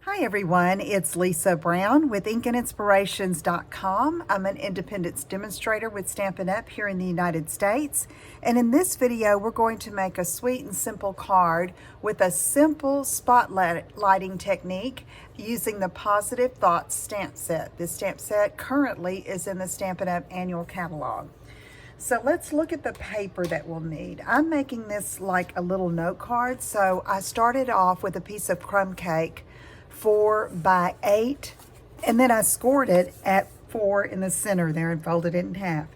Hi everyone, it's Lisa Brown with InkandInspirations.com. I'm an independence demonstrator with Stampin' Up! Here in the United States. And in this video, we're going to make a sweet and simple card with a simple spotlighting technique using the Positive Thoughts stamp set. This stamp set currently is in the Stampin' Up! Annual catalog. So let's look at the paper that we'll need. I'm making this like a little note card, so I started off with a piece of crumb cake 4 by 8, and then I scored it at 4 in the center there and folded it in half.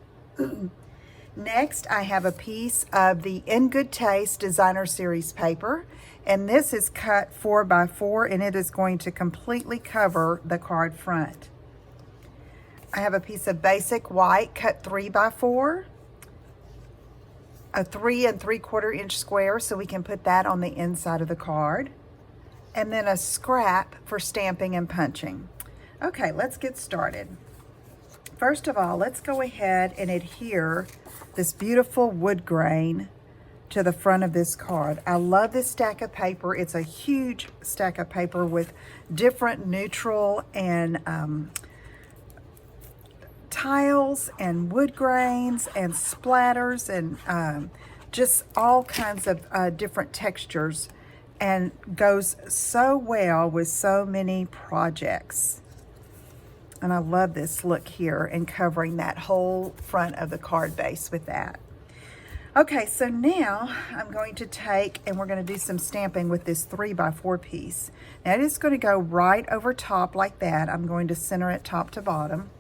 Next, I have a piece of the In Good Taste Designer Series paper, and this is cut 4 by 4, and it is going to completely cover the card front. I have a piece of basic white cut 3 by 4, a 3 3/4 inch square so we can put that on the inside of the card, and then a scrap for stamping and punching. Okay, let's get started. First of all, let's go ahead and adhere this beautiful wood grain to the front of this card. I love this stack of paper. It's a huge stack of paper with different neutral and tiles and wood grains and splatters and just all kinds of different textures, and goes so well with so many projects. And I love this look here and covering that whole front of the card base with that. Okay, so now I'm going to take and we're going to do some stamping with this 3 by 4 piece. Now it is going to go right over top like that. I'm going to center it top to bottom.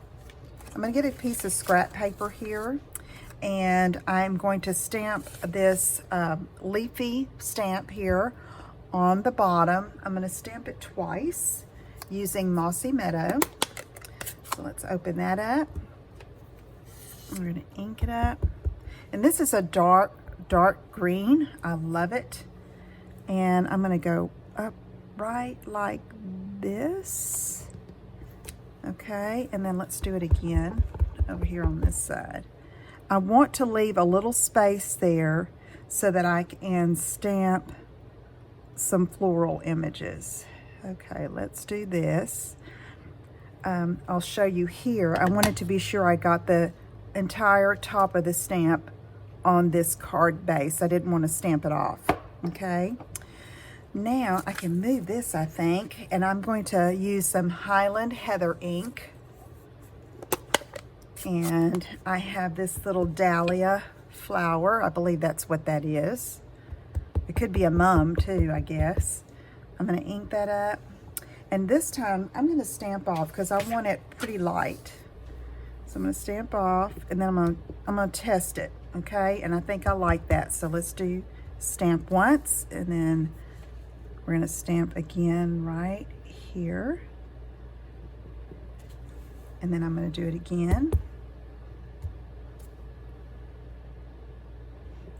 I'm going to get a piece of scrap paper here, and I'm going to stamp this leafy stamp here on the bottom. I'm going to stamp it twice using Mossy Meadow. So let's open that up. We're going to ink it up. And this is a dark green. I love it. And I'm going to go up right like this. Okay, and then let's do it again over here on this side. I want to leave a little space there so that I can stamp some floral images. Okay, let's do this. I'll show you here. I wanted to be sure I got the entire top of the stamp on this card base. I didn't want to stamp it off. Okay, now I can move this, I think, and I'm going to use some Highland Heather ink. And I have this little dahlia flower. I believe that's what that is. It could be a mum too, I guess. I'm going to ink that up. And this time I'm going to stamp off because I want it pretty light. So I'm going to stamp off, and then I'm going to test it, okay? And I think I like that. So let's do stamp once, and then we're going to stamp again right here. And then I'm going to do it again.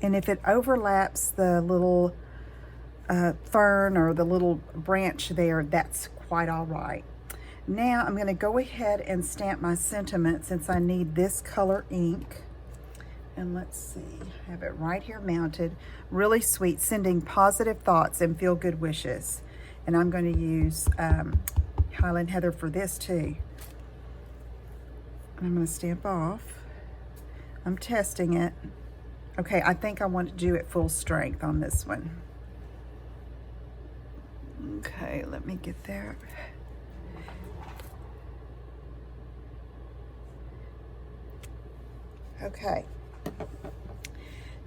And if it overlaps the little fern or the little branch there, that's quite all right. Now I'm going to go ahead and stamp my sentiment since I need this color ink. And let's see, I have it right here mounted. Really sweet, sending positive thoughts and feel good wishes. And I'm going to use Highland Heather for this too. I'm going to stamp off. I'm testing it. Okay, I think I want to do it full strength on this one. Okay, let me get there. Okay.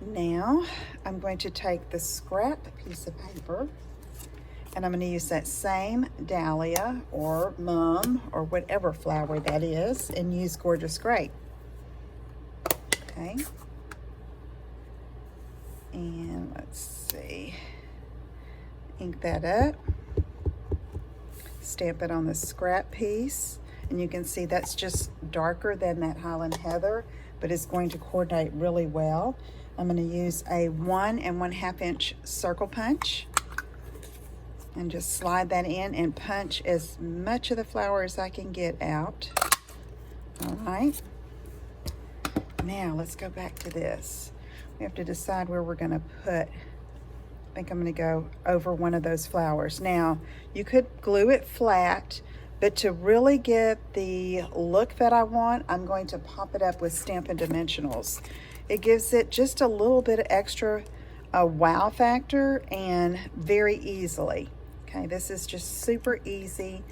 Now, I'm going to take the scrap piece of paper, and I'm going to use that same dahlia or mum or whatever flower that is, and use Gorgeous Grape. Okay. And let's see, ink that up, stamp it on the scrap piece, and you can see that's just darker than that Highland Heather, but it's going to coordinate really well. I'm going to use a 1 1/2 inch circle punch and just slide that in and punch as much of the flower as I can get out. All right, now let's go back to this. We have to decide where we're going to put I think I'm going to go over one of those flowers. Now, you could glue it flat, but to really get the look that I want, I'm going to pop it up with Stampin' Dimensionals. It gives it just a little bit of extra wow factor, and very easily. Okay, this is just super easy,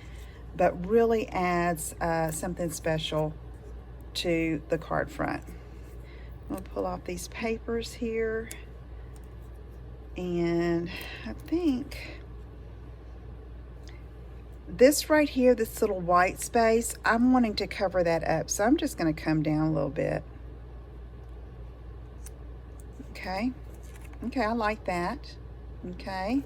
but really adds something special to the card front. I'm going to pull off these papers here. And I think this right here, this little white space, I'm wanting to cover that up. So I'm just going to come down a little bit. Okay. Okay, I like that. Okay.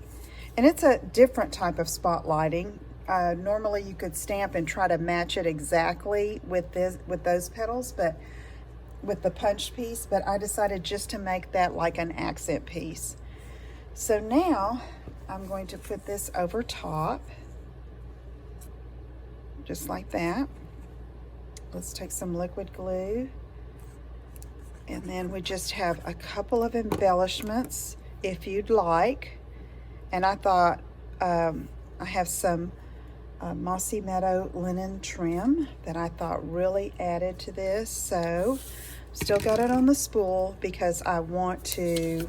And it's a different type of spotlighting. Normally you could stamp and try to match it exactly with those petals, but with the punch piece, but I decided just to make that like an accent piece. So now I'm going to put this over top, just like that. Let's take some liquid glue. And then we just have a couple of embellishments if you'd like. And I thought I have some Mossy Meadow linen trim that I thought really added to this. So still got it on the spool because I want to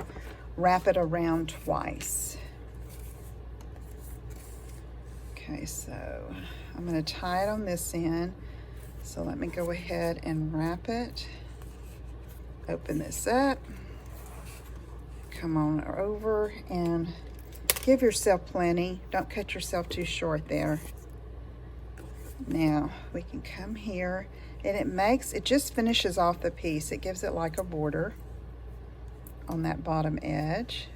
wrap it around twice. Okay, so I'm going to tie it on this end. So let me go ahead and wrap it. Open this up. Come on over and give yourself plenty. Don't cut yourself too short there. Now we can come here, and it just finishes off the piece. It gives it like a border on that bottom edge,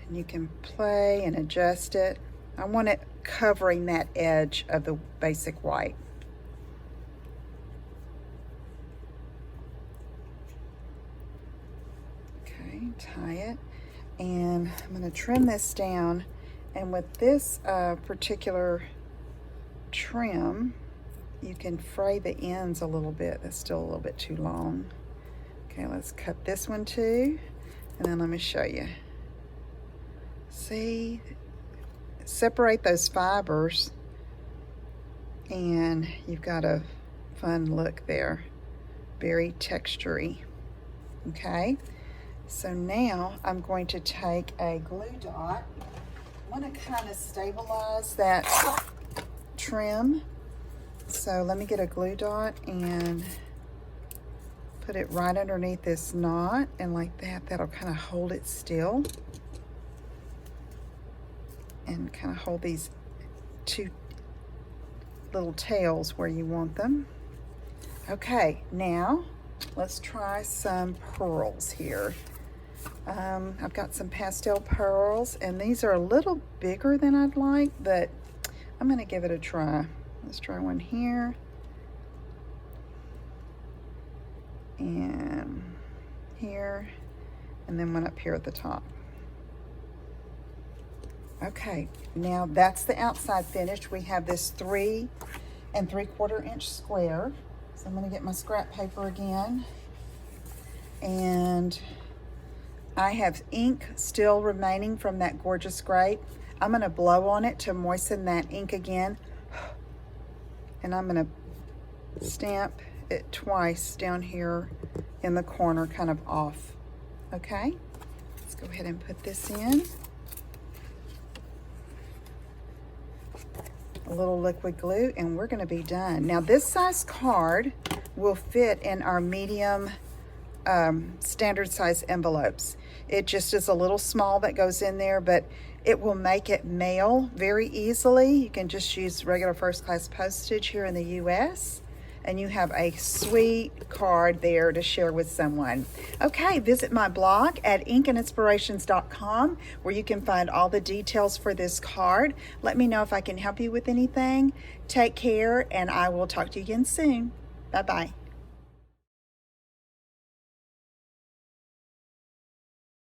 and you can play and adjust it. I want it covering that edge of the basic white. Okay, tie it, and I'm going to trim this down, and with this particular trim you can fray the ends a little bit. That's still a little bit too long. Okay, let's cut this one too, and then let me show you. See, separate those fibers, and you've got a fun look there. Very textury. Okay, so now I'm going to take a glue dot. I want to kind of stabilize that trim. So let me get a glue dot and put it right underneath this knot, and like that, that'll kind of hold it still and kind of hold these two little tails where you want them. Okay, now let's try some pearls here. I've got some pastel pearls, and these are a little bigger than I'd like, but I'm going to give it a try. Let's try one here. And here, and then one up here at the top. Okay, now that's the outside finish. We have this 3 3/4 inch square. So I'm going to get my scrap paper again, and I have ink still remaining from that gorgeous grape. I'm going to blow on it to moisten that ink again, and I'm going to stamp it twice down here in the corner, kind of off. Okay, let's go ahead and put this in. A little liquid glue, and we're going to be done. Now this size card will fit in our medium standard size envelopes. It just is a little small that goes in there, but it will make it mail very easily. You can just use regular first class postage here in the US, and you have a sweet card there to share with someone. Okay, visit my blog at inkandinspirations.com, where you can find all the details for this card. Let me know if I can help you with anything. Take care, and I will talk to you again soon. Bye-bye.